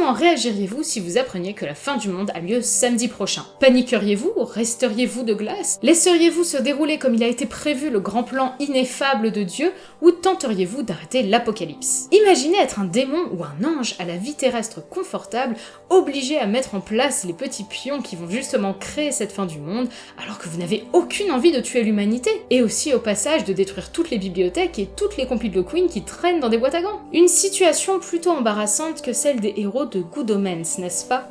Comment réagiriez-vous si vous appreniez que la fin du monde a lieu samedi prochain? Paniqueriez-vous? Resteriez-vous de glace? Laisseriez-vous se dérouler comme il a été prévu le grand plan ineffable de Dieu? Ou tenteriez-vous d'arrêter l'apocalypse? Imaginez être un démon ou un ange à la vie terrestre confortable, obligé à mettre en place les petits pions qui vont justement créer cette fin du monde, alors que vous n'avez aucune envie de tuer l'humanité, et aussi au passage de détruire toutes les bibliothèques et toutes les compiles de Queen qui traînent dans des boîtes à gants. Une situation plutôt embarrassante que celle des héros de Good Omens, n'est-ce pas?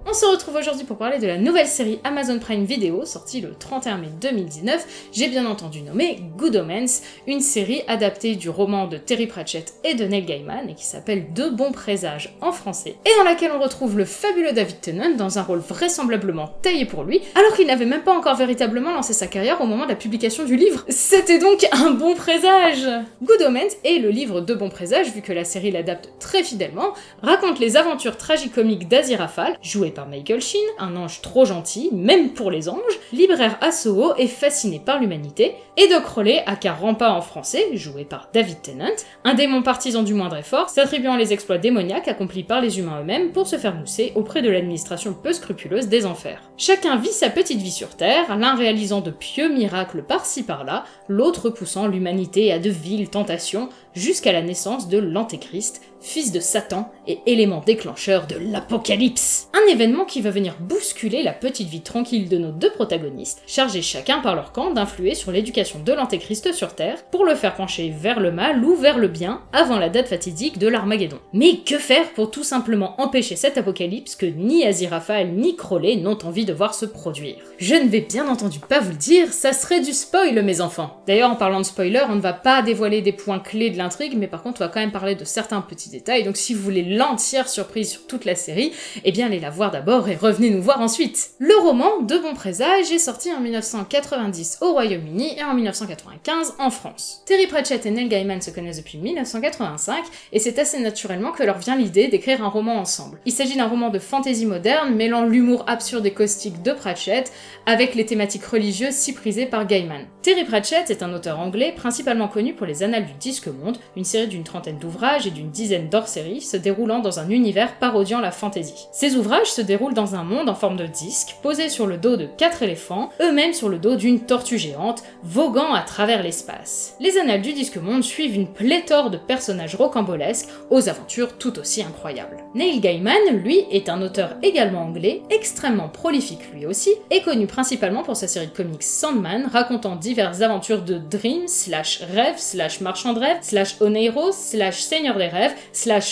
On se retrouve aujourd'hui pour parler de la nouvelle série Amazon Prime Video, sortie le 31 mai 2019, j'ai bien entendu nommé Good Omens, une série adaptée du roman de Terry Pratchett et de Neil Gaiman, et qui s'appelle De bons présages en français, et dans laquelle on retrouve le fabuleux David Tennant dans un rôle vraisemblablement taillé pour lui, alors qu'il n'avait même pas encore véritablement lancé sa carrière au moment de la publication du livre. C'était donc un bon présage! Good Omens est le livre de bons présages, vu que la série l'adapte très fidèlement, raconte les aventures tragicomiques d'Aziraphale, joué par Michael Sheen, un ange trop gentil, même pour les anges, libraire à Soho et fasciné par l'humanité, et de Crowley, aka Rampa en français, joué par David Tennant, un démon partisan du moindre effort, s'attribuant les exploits démoniaques accomplis par les humains eux-mêmes pour se faire mousser auprès de l'administration peu scrupuleuse des enfers. Chacun vit sa petite vie sur Terre, l'un réalisant de pieux miracles par-ci par-là, l'autre poussant l'humanité à de viles tentations, jusqu'à la naissance de l'Antéchrist, fils de Satan et élément déclencheur de l'apocalypse. Un événement qui va venir bousculer la petite vie tranquille de nos deux protagonistes, chargés chacun par leur camp d'influer sur l'éducation de l'Antéchrist sur Terre, pour le faire pencher vers le mal ou vers le bien, avant la date fatidique de l'Armageddon. Mais que faire pour tout simplement empêcher cet apocalypse que ni Aziraphale ni Crowley n'ont envie de voir se produire? Je ne vais bien entendu pas vous le dire, ça serait du spoil mes enfants. D'ailleurs en parlant de spoiler, on ne va pas dévoiler des points clés de l'intrigue, mais par contre on va quand même parler de certains petits détails, donc si vous voulez l'entière surprise sur toute la série, eh bien allez la voir d'abord et revenez nous voir ensuite. Le roman De bons présages est sorti en 1990 au Royaume-Uni et en 1995 en France. Terry Pratchett et Neil Gaiman se connaissent depuis 1985, et c'est assez naturellement que leur vient l'idée d'écrire un roman ensemble. Il s'agit d'un roman de fantasy moderne, mêlant l'humour absurde et caustique de Pratchett avec les thématiques religieuses si prisées par Gaiman. Terry Pratchett est un auteur anglais principalement connu pour les Annales du Disque-Monde, une série d'une trentaine d'ouvrages et d'une dizaine d'hors-séries se déroulant dans un univers parodiant la fantasy. Ces ouvrages se déroulent dans un monde en forme de disque, posé sur le dos de 4 éléphants, eux-mêmes sur le dos d'une tortue géante, voguant à travers l'espace. Les Annales du Disque-Monde suivent une pléthore de personnages rocambolesques aux aventures tout aussi incroyables. Neil Gaiman, lui, est un auteur également anglais, extrêmement prolifique lui aussi, et connu principalement pour sa série de comics Sandman, racontant diverses aventures de Dream, /rêve, /marchand de rêve, /Oneiro, /Seigneur des rêves,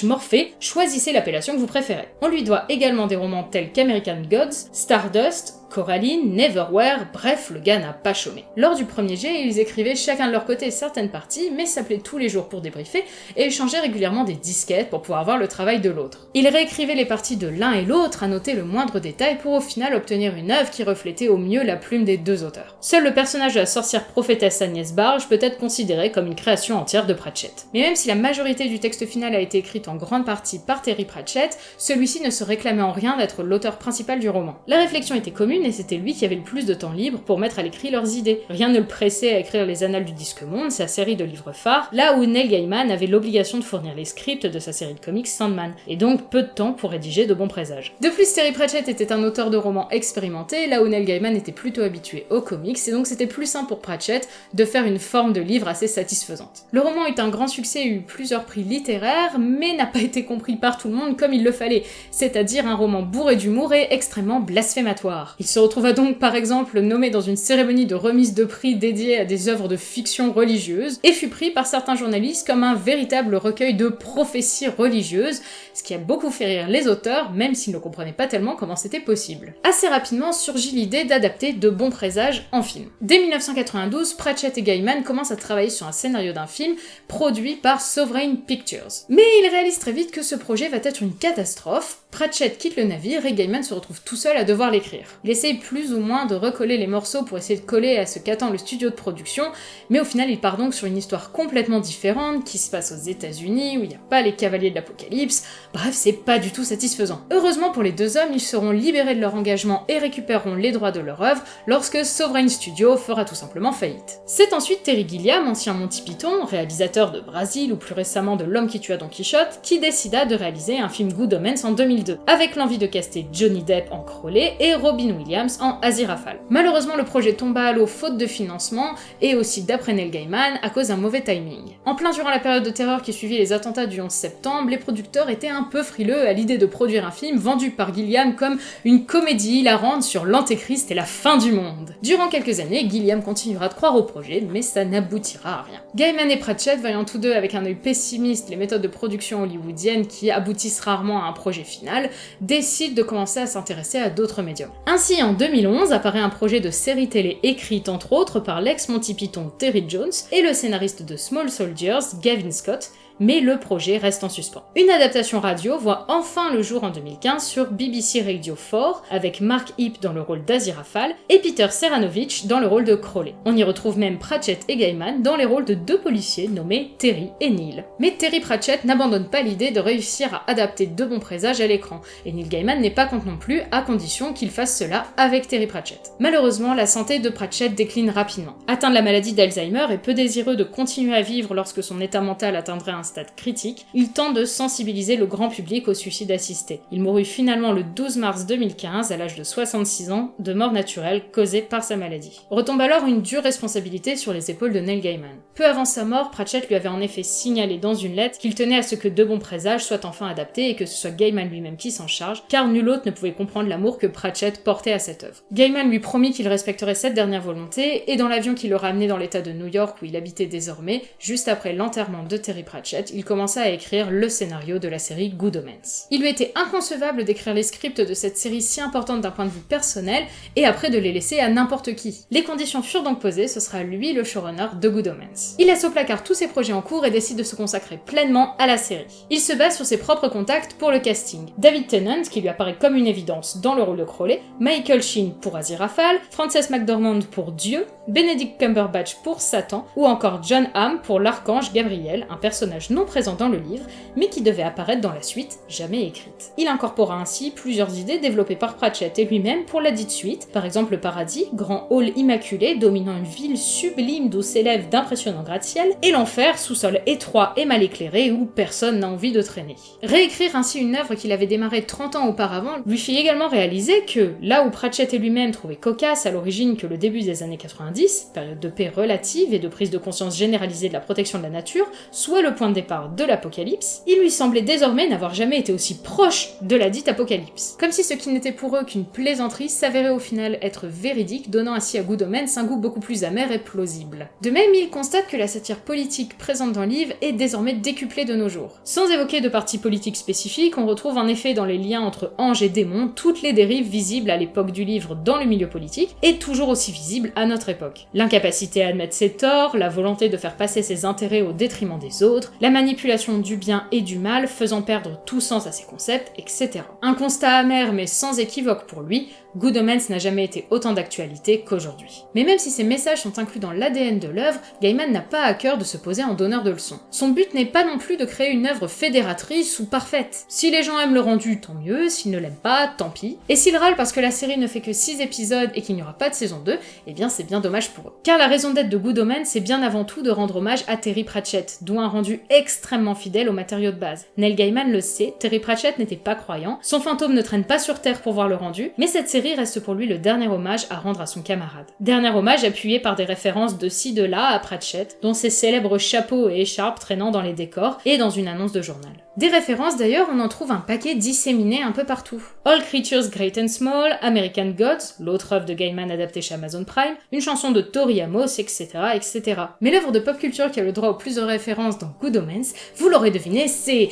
/Morphée, choisissez l'appellation que vous préférez. On lui doit également des romans tels qu'American Gods, Stardust, Coraline, Neverwhere, bref, le gars n'a pas chômé. Lors du premier jet, ils écrivaient chacun de leur côté certaines parties, mais s'appelaient tous les jours pour débriefer, et échangeaient régulièrement des disquettes pour pouvoir voir le travail de l'autre. Ils réécrivaient les parties de l'un et l'autre, à noter le moindre détail, pour au final obtenir une œuvre qui reflétait au mieux la plume des deux auteurs. Seul le personnage de la sorcière prophétesse Agnès Barge peut être considéré comme une création entière de Pratchett. Mais même si la majorité du texte final a été écrite en grande partie par Terry Pratchett, celui-ci ne se réclamait en rien d'être l'auteur principal du roman. La réflexion était commune et c'était lui qui avait le plus de temps libre pour mettre à l'écrit leurs idées. Rien ne le pressait à écrire les Annales du Disque-Monde, sa série de livres phares, là où Neil Gaiman avait l'obligation de fournir les scripts de sa série de comics Sandman, et donc peu de temps pour rédiger De bons présages. De plus, Terry Pratchett était un auteur de romans expérimenté, là où Neil Gaiman était plutôt habitué aux comics, et donc c'était plus simple pour Pratchett de faire une forme de livre assez satisfaisante. Le roman eut un grand succès et eut plusieurs prix littéraires, mais n'a pas été compris par tout le monde comme il le fallait, c'est-à-dire un roman bourré d'humour et extrêmement blasphématoire. Il se retrouva donc par exemple nommé dans une cérémonie de remise de prix dédiée à des œuvres de fiction religieuse, et fut pris par certains journalistes comme un véritable recueil de prophéties religieuses, ce qui a beaucoup fait rire les auteurs, même s'ils ne comprenaient pas tellement comment c'était possible. Assez rapidement surgit l'idée d'adapter De bons présages en film. Dès 1992, Pratchett et Gaiman commencent à travailler sur un scénario d'un film produit par Sovereign Pictures. Mais ils réalisent très vite que ce projet va être une catastrophe, Pratchett quitte le navire et Gaiman se retrouve tout seul à devoir l'écrire. Il essaye plus ou moins de recoller les morceaux pour essayer de coller à ce qu'attend le studio de production, mais au final il part donc sur une histoire complètement différente qui se passe aux États-Unis où il n'y a pas les cavaliers de l'Apocalypse. Bref, c'est pas du tout satisfaisant. Heureusement pour les deux hommes, ils seront libérés de leur engagement et récupéreront les droits de leur œuvre lorsque Sovereign Studio fera tout simplement faillite. C'est ensuite Terry Gilliam, ancien Monty Python, réalisateur de Brasil ou plus récemment de L'homme qui tua Don Quichotte, qui décida de réaliser un film Good Omens en 2002, avec l'envie de caster Johnny Depp en Crowley et Robin Williams en Aziraphale. Malheureusement, le projet tomba à l'eau faute de financement et aussi d'après Neil Gaiman à cause d'un mauvais timing. En plein durant la période de terreur qui suivit les attentats du 11 septembre, les producteurs étaient un peu frileux à l'idée de produire un film vendu par Gilliam comme une comédie hilarante sur l'antéchrist et la fin du monde. Durant quelques années, Gilliam continuera de croire au projet, mais ça n'aboutira à rien. Gaiman et Pratchett, voyant tous deux avec un œil pessimiste les méthodes de production hollywoodiennes qui aboutissent rarement à un projet final, décident de commencer à s'intéresser à d'autres médiums. Ainsi, en 2011, apparaît un projet de série télé écrite entre autres par l'ex-Monty Python Terry Jones et le scénariste de Small Soldiers, Gavin Scott, mais le projet reste en suspens. Une adaptation radio voit enfin le jour en 2015 sur BBC Radio 4, avec Mark Heap dans le rôle d'Aziraphale et Peter Seranovich dans le rôle de Crowley. On y retrouve même Pratchett et Gaiman dans les rôles de deux policiers nommés Terry et Neil. Mais Terry Pratchett n'abandonne pas l'idée de réussir à adapter De Bons Présages à l'écran, et Neil Gaiman n'est pas contre non plus, à condition qu'il fasse cela avec Terry Pratchett. Malheureusement, la santé de Pratchett décline rapidement. Atteint de la maladie d'Alzheimer et peu désireux de continuer à vivre lorsque son état mental atteindrait un stade critique, il tente de sensibiliser le grand public au suicide assisté. Il mourut finalement le 12 mars 2015 à l'âge de 66 ans de mort naturelle causée par sa maladie. Retombe alors une dure responsabilité sur les épaules de Neil Gaiman. Peu avant sa mort, Pratchett lui avait en effet signalé dans une lettre qu'il tenait à ce que De Bons Présages soit enfin adapté et que ce soit Gaiman lui-même qui s'en charge, car nul autre ne pouvait comprendre l'amour que Pratchett portait à cette œuvre. Gaiman lui promit qu'il respecterait cette dernière volonté, et dans l'avion qui le ramenait dans l'état de New York où il habitait désormais, juste après l'enterrement de Terry Pratchett, il commença à écrire le scénario de la série Good Omens. Il lui était inconcevable d'écrire les scripts de cette série si importante d'un point de vue personnel, et après de les laisser à n'importe qui. Les conditions furent donc posées, ce sera lui le showrunner de Good Omens. Il laisse au placard tous ses projets en cours et décide de se consacrer pleinement à la série. Il se base sur ses propres contacts pour le casting. David Tennant, qui lui apparaît comme une évidence dans le rôle de Crowley, Michael Sheen pour Aziraphale, Frances McDormand pour Dieu, Benedict Cumberbatch pour Satan, ou encore John Hamm pour l'archange Gabriel, un personnage non présent dans le livre, mais qui devait apparaître dans la suite, jamais écrite. Il incorpora ainsi plusieurs idées développées par Pratchett et lui-même pour la dite suite, par exemple le paradis, grand hall immaculé dominant une ville sublime d'où s'élèvent d'impressionnants gratte-ciel, et l'enfer, sous-sol étroit et mal éclairé où personne n'a envie de traîner. Réécrire ainsi une œuvre qu'il avait démarrée 30 ans auparavant lui fit également réaliser que, là où Pratchett et lui-même trouvaient cocasse à l'origine que le début des années 90, période de paix relative et de prise de conscience généralisée de la protection de la nature, soit le point de départ de l'Apocalypse, il lui semblait désormais n'avoir jamais été aussi proche de la dite Apocalypse. Comme si ce qui n'était pour eux qu'une plaisanterie s'avérait au final être véridique, donnant ainsi à Good Omens un goût beaucoup plus amer et plausible. De même, il constate que la satire politique présente dans le livre est désormais décuplée de nos jours. Sans évoquer de parti politique spécifique, on retrouve en effet dans les liens entre anges et démons toutes les dérives visibles à l'époque du livre dans le milieu politique, et toujours aussi visibles à notre époque. L'incapacité à admettre ses torts, la volonté de faire passer ses intérêts au détriment des autres, la manipulation du bien et du mal faisant perdre tout sens à ses concepts, etc. Un constat amer mais sans équivoque pour lui, Good Omens n'a jamais été autant d'actualité qu'aujourd'hui. Mais même si ces messages sont inclus dans l'ADN de l'œuvre, Gaiman n'a pas à cœur de se poser en donneur de leçons. Son but n'est pas non plus de créer une œuvre fédératrice ou parfaite. Si les gens aiment le rendu, tant mieux, s'ils ne l'aiment pas, tant pis. Et s'ils râlent parce que la série ne fait que 6 épisodes et qu'il n'y aura pas de saison 2, eh bien c'est bien dommage pour eux. Car la raison d'être de Good Omens, c'est bien avant tout de rendre hommage à Terry Pratchett, dont un rendu extrêmement fidèle aux matériaux de base. Neil Gaiman le sait, Terry Pratchett n'était pas croyant, son fantôme ne traîne pas sur Terre pour voir le rendu, mais cette série reste pour lui le dernier hommage à rendre à son camarade. Dernier hommage appuyé par des références de ci de là à Pratchett, dont ses célèbres chapeaux et écharpes traînant dans les décors et dans une annonce de journal. Des références d'ailleurs, on en trouve un paquet disséminé un peu partout. All Creatures Great and Small, American Gods, l'autre œuvre de Gaiman adaptée chez Amazon Prime, une chanson de Tori Amos, etc., etc. Mais l'œuvre de pop culture qui a le droit au plus de références dans Good Omens, vous l'aurez deviné, c'est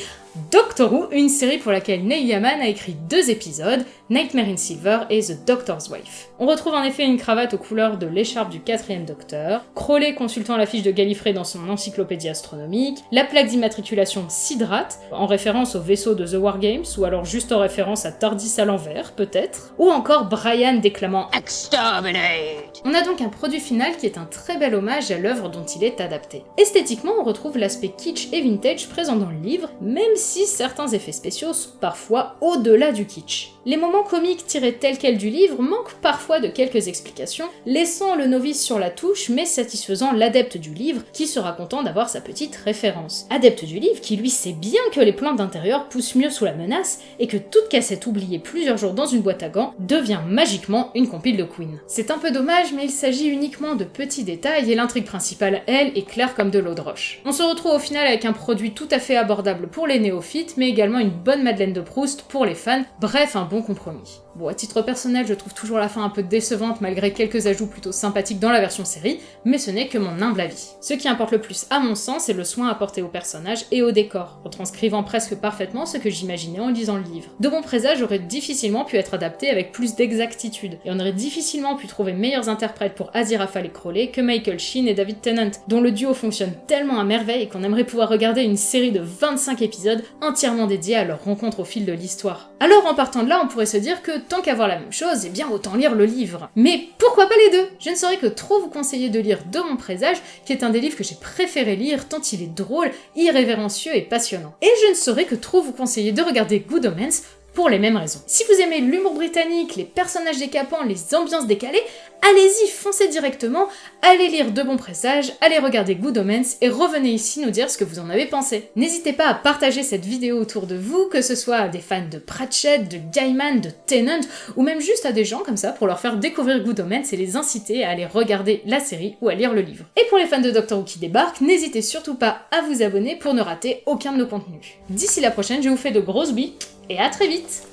Doctor Who, une série pour laquelle Neil Gaiman a écrit 2 épisodes, Nightmare in Silver et The Doctor's Wife. On retrouve en effet une cravate aux couleurs de l'écharpe du 4e Docteur, Crowley consultant la fiche de Gallifrey dans son encyclopédie astronomique, la plaque d'immatriculation Sidrath, en référence au vaisseau de The War Games, ou alors juste en référence à Tardis à l'envers, peut-être, ou encore Brian déclamant Exterminate. On a donc un produit final qui est un très bel hommage à l'œuvre dont il est adapté. Esthétiquement, on retrouve l'aspect kitsch et vintage présent dans le livre, même si certains effets spéciaux sont parfois au-delà du kitsch. Les moments comiques tirés tels quels du livre manquent parfois de quelques explications, laissant le novice sur la touche mais satisfaisant l'adepte du livre qui sera content d'avoir sa petite référence. Adepte du livre qui lui sait bien que les plantes d'intérieur poussent mieux sous la menace et que toute cassette oubliée plusieurs jours dans une boîte à gants devient magiquement une compile de Queen. C'est un peu dommage mais il s'agit uniquement de petits détails et l'intrigue principale, elle, est claire comme de l'eau de roche. On se retrouve au final avec un produit tout à fait abordable pour les néophytes mais également une bonne Madeleine de Proust pour les fans, bref un bon compromis. Bon, à titre personnel, je trouve toujours la fin un peu décevante malgré quelques ajouts plutôt sympathiques dans la version série, mais ce n'est que mon humble avis. Ce qui importe le plus à mon sens, c'est le soin apporté aux personnages et au décor, retranscrivant presque parfaitement ce que j'imaginais en lisant le livre. De Bon Présage aurait difficilement pu être adapté avec plus d'exactitude, et on aurait difficilement pu trouver meilleurs interprètes pour Aziraphale et Crowley que Michael Sheen et David Tennant, dont le duo fonctionne tellement à merveille qu'on aimerait pouvoir regarder une série de 25 épisodes entièrement dédiés à leur rencontre au fil de l'histoire. Alors en partant de là, on pourrait se dire que tant qu'à voir la même chose, eh bien autant lire le livre. Mais pourquoi pas les deux? Je ne saurais que trop vous conseiller de lire De Bon Présage, qui est un des livres que j'ai préféré lire tant il est drôle, irrévérencieux et passionnant. Et je ne saurais que trop vous conseiller de regarder Good Omens, pour les mêmes raisons. Si vous aimez l'humour britannique, les personnages décapants, les ambiances décalées, allez-y, foncez directement, allez lire De Bon Présage, allez regarder Good Omens et revenez ici nous dire ce que vous en avez pensé. N'hésitez pas à partager cette vidéo autour de vous, que ce soit à des fans de Pratchett, de Gaiman, de Tennant, ou même juste à des gens comme ça pour leur faire découvrir Good Omens et les inciter à aller regarder la série ou à lire le livre. Et pour les fans de Doctor Who qui débarquent, n'hésitez surtout pas à vous abonner pour ne rater aucun de nos contenus. D'ici la prochaine, je vous fais de grosses billes et à très vite!